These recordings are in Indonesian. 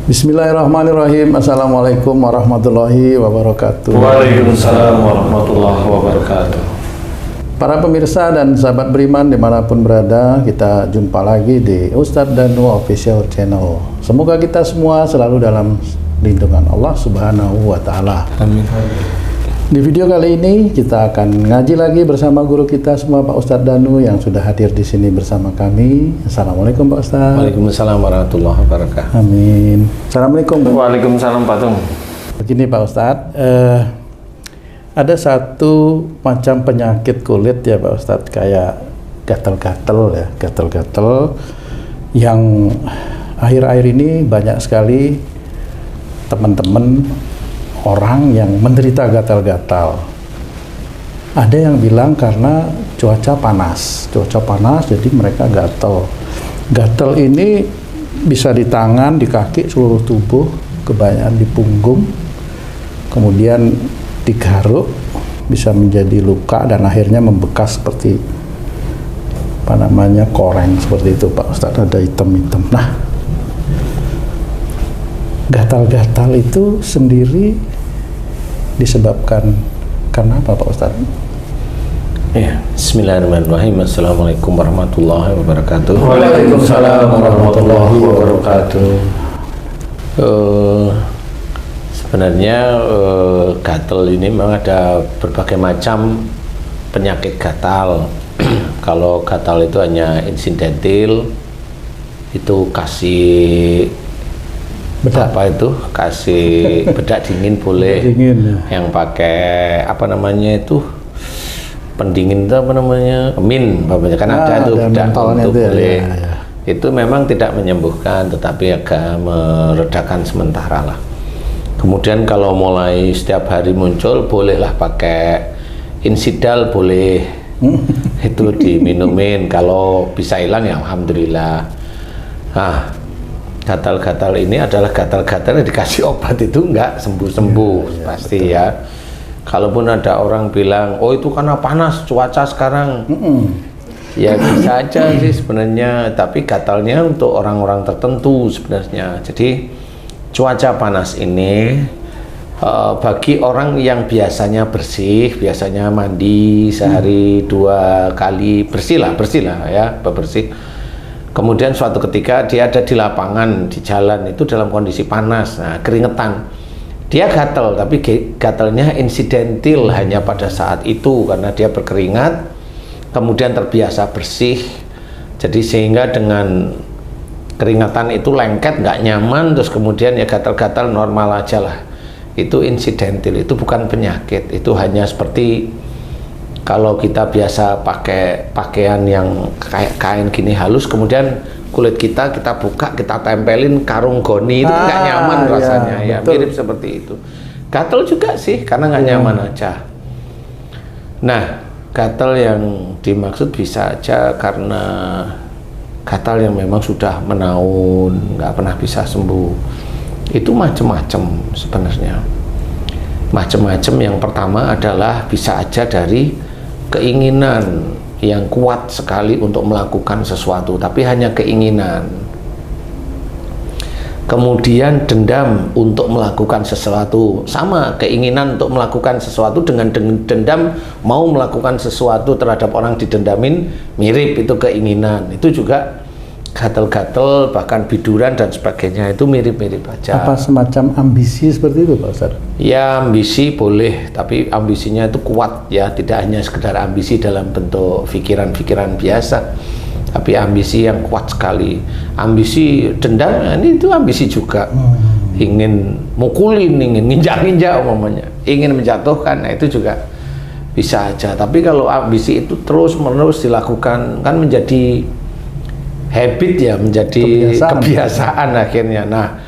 Bismillahirrahmanirrahim. Assalamualaikum warahmatullahi wabarakatuh. Waalaikumsalam warahmatullahi wabarakatuh. Para pemirsa dan sahabat beriman dimanapun berada, kita jumpa lagi di Ustadz Danu Official Channel. Semoga kita semua selalu dalam lindungan Allah Subhanahu wa Ta'ala. Amin. Di video kali ini kita akan ngaji lagi bersama guru kita semua, Pak Ustadz Danu, yang sudah hadir di sini bersama kami. Assalamualaikum Pak Ustadz. Waalaikumsalam warahmatullahi wabarakatuh. Amin. Assalamualaikum. Waalaikumsalam Pak Tung. Begini Pak Ustadz, ada satu macam penyakit kulit ya Pak Ustadz, kayak gatal-gatal yang akhir-akhir ini banyak sekali teman-teman orang yang menderita gatal-gatal. Ada yang bilang karena cuaca panas jadi mereka gatal. Gatal ini bisa di tangan, di kaki, seluruh tubuh, kebanyakan di punggung, kemudian digaruk, bisa menjadi luka dan akhirnya membekas seperti koreng seperti itu Pak Ustadz, ada hitam-hitam. Nah, gatal-gatal itu sendiri disebabkan karena apa Pak Ustadz? Ya, bismillahirrahmanirrahim. Assalamualaikum warahmatullahi wabarakatuh. Waalaikumsalam warahmatullahi wabarakatuh. Sebenarnya gatal ini memang ada berbagai macam penyakit gatal. Kalau gatal itu hanya insidentil, itu kasih bedak, kasih bedak dingin boleh. Yang pakai pendingin itu min kan ada itu bedak itu boleh. Itu memang tidak menyembuhkan, tetapi agak meredakan sementara lah. Kemudian kalau mulai setiap hari muncul, bolehlah pakai insidal, boleh. Itu diminumin, kalau bisa hilang ya alhamdulillah. Nah, gatal-gatal ini adalah gatal-gatal yang dikasih obat itu enggak sembuh-sembuh, pasti betul. Ya, kalaupun ada orang bilang, oh itu karena panas cuaca sekarang, ya bisa aja sih sebenarnya, tapi gatalnya untuk orang-orang tertentu sebenarnya. Jadi cuaca panas ini bagi orang yang biasanya bersih, biasanya mandi sehari 2 kali, bersih lah ya, bersih. Kemudian suatu ketika dia ada di lapangan, di jalan itu dalam kondisi panas, nah, keringetan, dia gatal, tapi gatalnya insidentil, hanya pada saat itu karena dia berkeringat, kemudian terbiasa bersih, jadi sehingga dengan keringatan itu lengket, nggak nyaman, terus kemudian ya gatal-gatal normal aja lah. Itu insidentil, itu bukan penyakit, itu hanya seperti kalau kita biasa pakai pakaian yang kayak kain gini halus, kemudian kulit kita buka, kita tempelin karung goni, itu nggak nyaman rasanya, ya mirip seperti itu. Gatal juga sih, karena nggak nyaman aja. Nah, gatal yang dimaksud bisa aja karena gatal yang memang sudah menaun, nggak pernah bisa sembuh. Itu macam-macam sebenarnya. Macam-macam, yang pertama adalah bisa aja dari keinginan yang kuat sekali untuk melakukan sesuatu, tapi hanya keinginan. Kemudian dendam untuk melakukan sesuatu, sama keinginan untuk melakukan sesuatu dengan dendam mau melakukan sesuatu terhadap orang didendamin, mirip, itu keinginan. Itu juga gatal-gatal, bahkan biduran dan sebagainya, itu mirip-mirip aja. Apa semacam ambisi seperti itu Pak Ustadz? Ya, ambisi boleh, tapi ambisinya itu kuat ya, tidak hanya sekedar ambisi dalam bentuk pikiran-pikiran biasa, tapi ambisi yang kuat sekali. Ambisi dendam, ini itu ambisi juga. Ingin mukulin, ingin nginjak-nginjak umumnya, ingin menjatuhkan, nah itu juga bisa aja. Tapi kalau ambisi itu terus-menerus dilakukan, kan menjadi habit ya, menjadi kebiasaan akhirnya. Nah,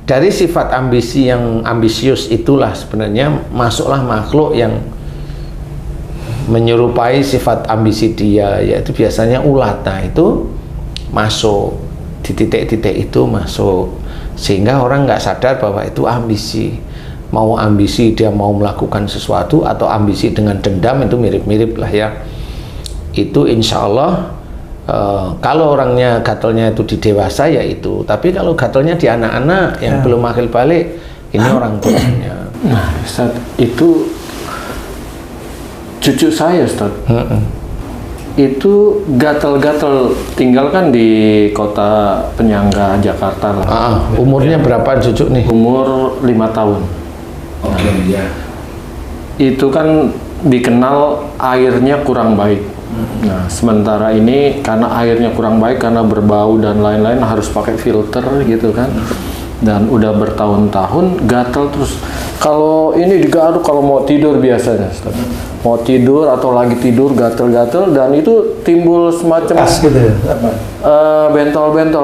dari sifat ambisi yang ambisius itulah sebenarnya masuklah makhluk yang menyerupai sifat ambisi dia, yaitu biasanya ulat. Nah, itu masuk di titik-titik itu masuk, sehingga orang nggak sadar bahwa itu ambisi. Mau ambisi dia mau melakukan sesuatu, atau ambisi dengan dendam, itu mirip-mirip lah ya. Itu insya Allah Kalau orangnya gatalnya itu di dewasa ya itu, tapi kalau gatalnya di anak-anak yang belum akil balik, ini orang tuanya. Nah, Ustaz, itu cucu saya, Ustaz. Itu gatal-gatal, tinggal kan di kota penyangga Jakarta lah. Umurnya berapa cucu nih? Umur 5 tahun. Oke, ya. Itu kan dikenal airnya kurang baik. Nah, sementara ini karena airnya kurang baik, karena berbau dan lain-lain, harus pakai filter gitu kan. Dan udah bertahun-tahun gatal terus. Kalau ini digaruk kalau mau tidur biasanya, Ustaz. Mau tidur atau lagi tidur gatal-gatal, dan itu timbul semacam gitu ya?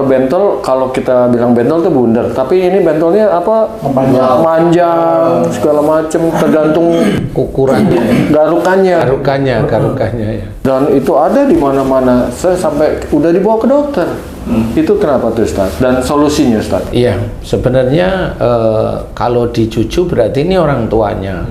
bentol. Kalau kita bilang bentol itu bundar, tapi ini bentolnya apa? Manjang segala macam, tergantung ukurannya, garukannya ya. Dan itu ada di mana-mana. Saya sampai udah dibawa ke dokter. Itu kenapa tuh, Ustaz? Dan solusinya, Ustaz? Iya, sebenarnya kalau di cucu berarti ini orang tuanya.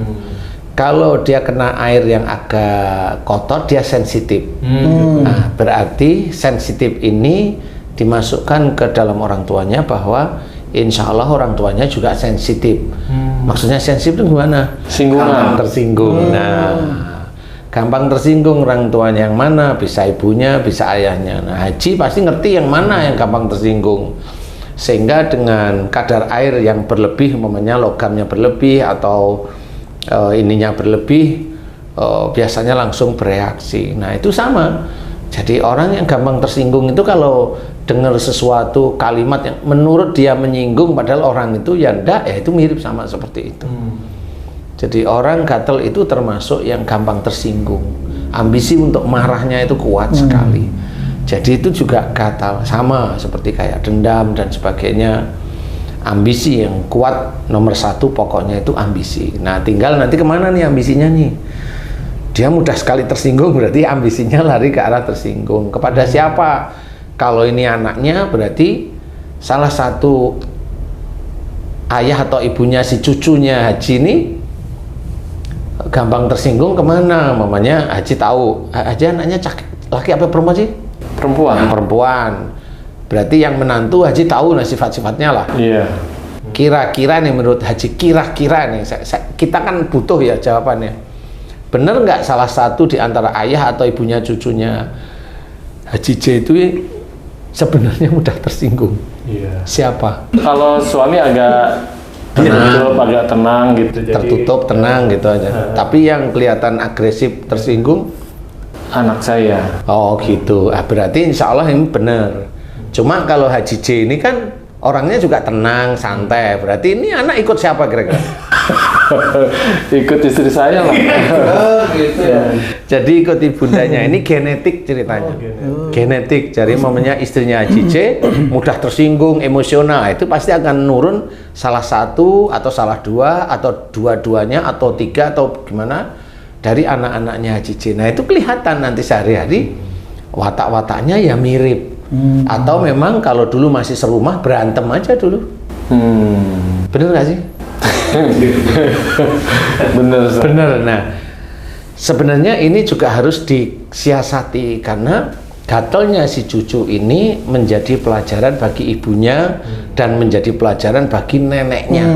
Kalau dia kena air yang agak kotor, dia sensitif. Nah, berarti sensitif ini dimasukkan ke dalam orang tuanya, bahwa insya Allah orang tuanya juga sensitif. Maksudnya sensitif itu gimana? Singgungan. Tersinggung. Nah, gampang tersinggung orang tuanya yang mana, bisa ibunya, bisa ayahnya. Nah, Haji pasti ngerti yang mana yang gampang tersinggung. Sehingga dengan kadar air yang berlebih, umpamanya logamnya berlebih atau ininya berlebih, biasanya langsung bereaksi. Nah, itu sama. Jadi orang yang gampang tersinggung itu kalau dengar sesuatu kalimat yang menurut dia menyinggung, padahal orang itu ya enggak, ya itu mirip sama seperti itu. Jadi orang gatel itu termasuk yang gampang tersinggung. Ambisi untuk marahnya itu kuat sekali. Jadi itu juga gatal, sama seperti kayak dendam dan sebagainya. Ambisi yang kuat nomor satu pokoknya itu ambisi. Nah, tinggal nanti kemana nih ambisinya nih? Dia mudah sekali tersinggung, berarti ambisinya lari ke arah tersinggung. Kepada siapa? Kalau ini anaknya, berarti salah satu ayah atau ibunya si cucunya Haji ini gampang tersinggung kemana? Mamanya Haji tahu, Haji anaknya laki apa perempuan sih? Perempuan. Berarti yang menantu Haji tahu nah sifat-sifatnya lah. Iya. Kira-kira nih menurut Haji, kira-kira nih kita kan butuh ya jawabannya. Bener nggak salah satu di antara ayah atau ibunya cucunya Haji J itu sebenarnya mudah tersinggung? Iya. Siapa? Kalau suami agak tertutup, agak tenang gitu. Tertutup, tenang gitu aja. Tapi yang kelihatan agresif, tersinggung, anak saya. Oh gitu. Berarti insya Allah ini benar. Cuma kalau Haji J ini kan orangnya juga tenang, santai. Berarti ini anak ikut siapa kira-kira? Ikut istri saya lah. Gitu ya. Jadi ikut ibundanya. Ini genetik ceritanya. Genetik. Jadi mamanya istrinya Haji J mudah tersinggung, emosional. Itu pasti akan nurun salah satu atau salah dua atau dua-duanya atau tiga atau gimana dari anak-anaknya Haji J. Nah itu kelihatan nanti sehari-hari watak-wataknya ya mirip. Atau memang kalau dulu masih serumah berantem aja dulu. Bener gak sih? Bener. Nah, sebenarnya ini juga harus disiasati karena gatalnya si cucu ini menjadi pelajaran bagi ibunya dan menjadi pelajaran bagi neneknya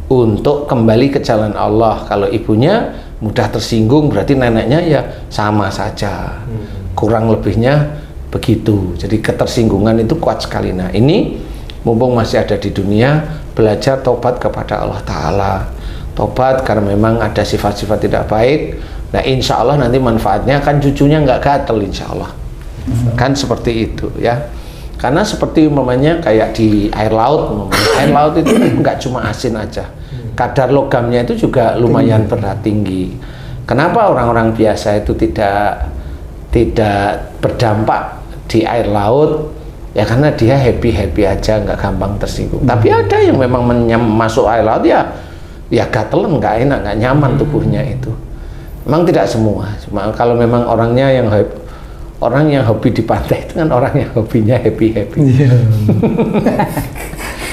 untuk kembali ke jalan Allah. Kalau ibunya mudah tersinggung, berarti neneknya ya sama saja. Kurang lebihnya begitu. Jadi ketersinggungan itu kuat sekali. Nah, ini mumpung masih ada di dunia, belajar tobat kepada Allah Ta'ala. Tobat karena memang ada sifat-sifat tidak baik. Nah, insya Allah nanti manfaatnya kan cucunya nggak gatel, insya Allah. Kan seperti itu ya. Karena seperti umpamanya kayak di air laut, air laut itu nggak cuma asin aja. Kadar logamnya itu juga lumayan berat, tinggi. Kenapa orang-orang biasa itu tidak berdampak di air laut? Ya karena dia happy aja, nggak gampang tersinggung. Tapi ada yang memang masuk air laut ya gatelan, nggak enak, nggak nyaman tubuhnya itu. Memang tidak semua. Cuma kalau memang orangnya orang yang hobi di pantai itu kan orang yang hobinya happy. Iya.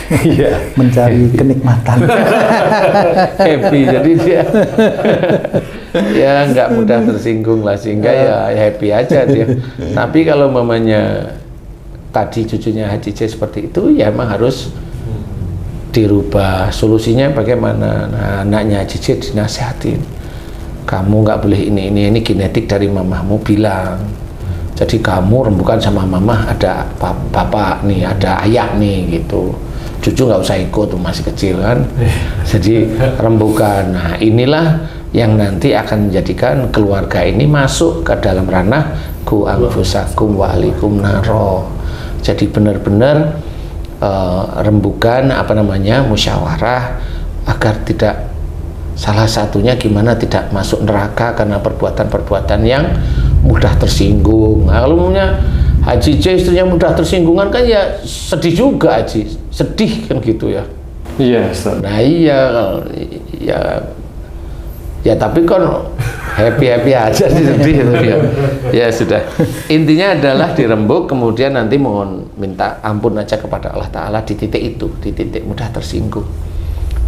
Iya. Mencari kenikmatan. Happy, jadi dia ya nggak mudah tersinggung lah, sehingga ya happy aja dia. Tapi kalau mamanya tadi cucunya Haji C seperti itu, ya emang harus dirubah. Solusinya bagaimana? Nah, anaknya Haji C dinasihatin, kamu nggak boleh ini genetik dari mamahmu bilang. Jadi kamu rembukan sama mamah, ada bapak nih, ada ayah nih gitu. Cucu nggak usah ikut, masih kecil kan. Jadi rembukan. Nah, inilah yang nanti akan menjadikan keluarga ini masuk ke dalam ranah ku anfusakum wa alikum naro. Jadi benar-benar rembukan musyawarah agar tidak, salah satunya gimana tidak masuk neraka karena perbuatan-perbuatan yang mudah tersinggung. Nah, kalau umumnya Haji C istrinya mudah tersinggungan kan ya sedih juga, Haji, sedih kan gitu ya. Iya, Ustaz. Nah iya, ya tapi kan happy aja sih, sedih itu ya. Ya sudah, intinya adalah dirembuk, kemudian nanti mohon minta ampun aja kepada Allah Ta'ala di titik itu, di titik mudah tersinggung.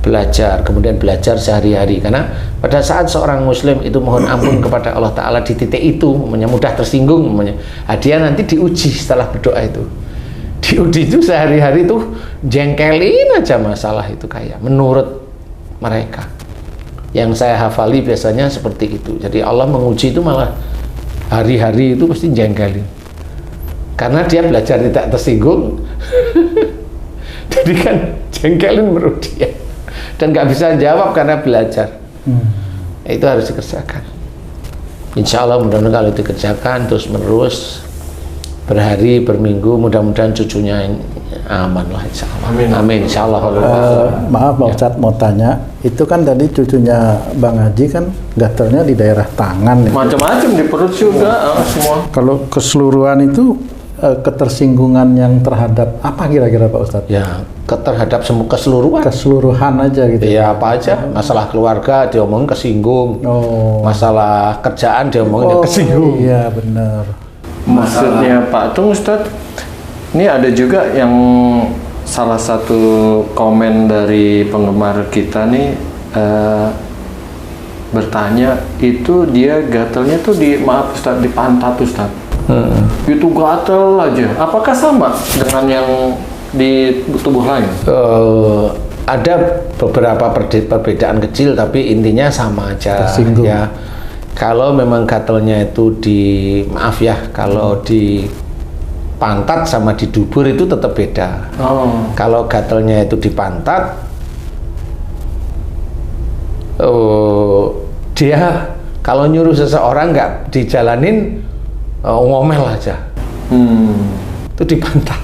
Belajar, kemudian belajar sehari-hari, karena pada saat seorang muslim itu mohon ampun kepada Allah Ta'ala di titik itu, mudah tersinggung, dia nanti diuji setelah berdoa itu. Diuji itu sehari-hari tuh jengkelin aja masalah itu, kayak menurut mereka yang saya hafali biasanya seperti itu. Jadi Allah menguji itu malah hari-hari itu pasti jengkelin, karena dia belajar tidak tersinggung. Jadi kan jengkelin menurut dia, dan nggak bisa jawab karena belajar. Itu harus dikerjakan. Insya Allah mudah-mudahan kalau dikerjakan terus menerus, berhari berminggu, mudah-mudahan cucunya aman lah, insya Allah. Amin. Insya Allah. Maaf Pak Ustadz, mau tanya, itu kan tadi cucunya Bang Haji kan gatalnya di daerah tangan ya? Macam-macam, di perut juga semua. Kalau keseluruhan itu ketersinggungan yang terhadap apa kira-kira Pak Ustadz? Ya, terhadap semua keseluruhan. Keseluruhan aja gitu. Ya apa aja, masalah keluarga diomongin kesinggung, masalah kerjaan diomongin kesinggung. Iya benar. Maksudnya Pak Tung, Ustadz, ini ada juga yang salah satu komen dari penggemar kita nih bertanya, itu dia gatalnya tuh maaf Ustadz, di pantat Ustadz. Itu gatal aja. Apakah sama dengan yang di tubuh lain? Ada beberapa perbedaan kecil, tapi intinya sama aja. Tersinggung. Ya. Kalau memang gatalnya itu kalau di pantat sama di dubur itu tetap beda. Kalau gatalnya itu di pantat, dia kalau nyuruh seseorang nggak dijalanin, ngomel aja. Itu di pantat.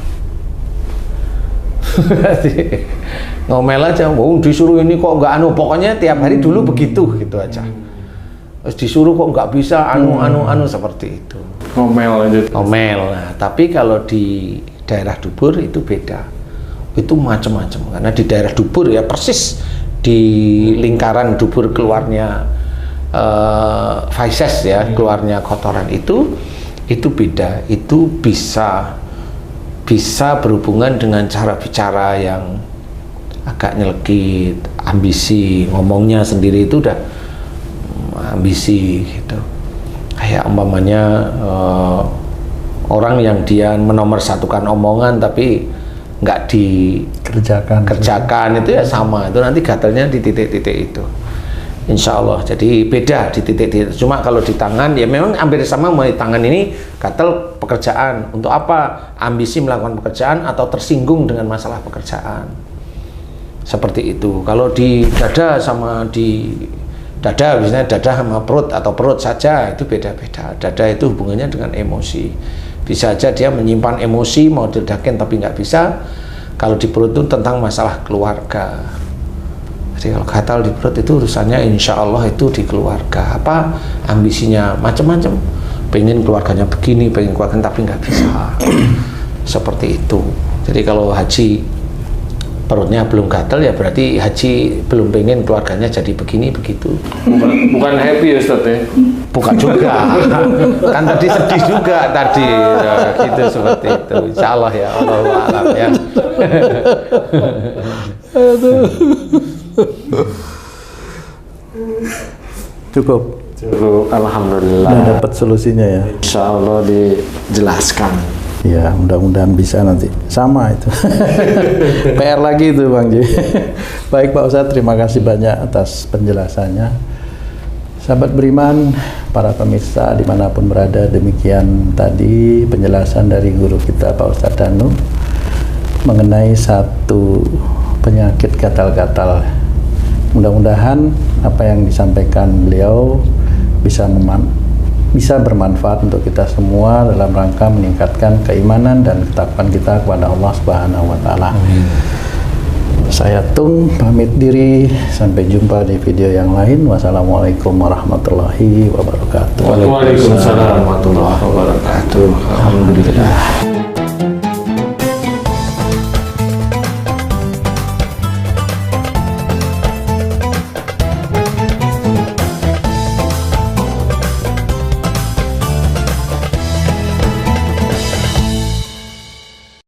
Ngomel aja, disuruh ini kok nggak pokoknya tiap hari dulu begitu gitu aja. Terus disuruh kok nggak bisa seperti itu. Ngomel aja. Ngomel. Nah, tapi kalau di daerah dubur itu beda. Itu macam-macam, karena di daerah dubur ya persis di lingkaran dubur keluarnya feces ya, keluarnya kotoran itu beda. Itu bisa berhubungan dengan cara bicara yang agak nyelekit, ambisi, ngomongnya sendiri itu udah ambisi gitu. Kayak umpamanya orang yang dia menomorsatukan omongan tapi nggak dikerjakan itu ya sama, itu nanti gatalnya di titik-titik itu. Insya Allah, jadi beda di titik-titik. Cuma kalau di tangan ya memang hampir sama. Di tangan ini gatal pekerjaan. Untuk apa? Ambisi melakukan pekerjaan atau tersinggung dengan masalah pekerjaan. Seperti itu. Kalau di dada sama di dada, misalnya dada sama perut atau perut saja, itu beda-beda. Dada itu hubungannya dengan emosi. Bisa aja dia menyimpan emosi mau diledakin tapi nggak bisa. Kalau di perut itu tentang masalah keluarga. Jadi kalau gatal di perut itu urusannya insya Allah itu di keluarga. Apa ambisinya macam-macam. Pengen keluarganya begini, pengen keluarganya tapi nggak bisa. Seperti itu. Jadi kalau Haji perutnya belum gatal ya berarti Haji belum pengen keluarganya jadi begini begitu. Bukan happy ya Ustadz ya? Bukan juga. Kan tadi sedih juga tadi. Ya, gitu seperti itu. Insya Allah ya, Allahu a'lam ya. Cukup. Alhamdulillah. Udah dapat solusinya ya. Insya Allah dijelaskan. Ya, mudah-mudahan bisa nanti. Sama itu. PR lagi itu Bang Ji. Baik Pak Ustadz, terima kasih banyak atas penjelasannya. Sahabat beriman, para pemirsa dimanapun berada, demikian tadi penjelasan dari guru kita Pak Ustadz Danu mengenai satu penyakit gatal-gatal. Mudah-mudahan apa yang disampaikan beliau bisa bermanfaat untuk kita semua dalam rangka meningkatkan keimanan dan ketakwaan kita kepada Allah Subhanahu wa Ta'ala. Saya Tung pamit diri, sampai jumpa di video yang lain. Wassalamualaikum warahmatullahi wabarakatuh. Waalaikumsalam warahmatullahi wabarakatuh. Alhamdulillah.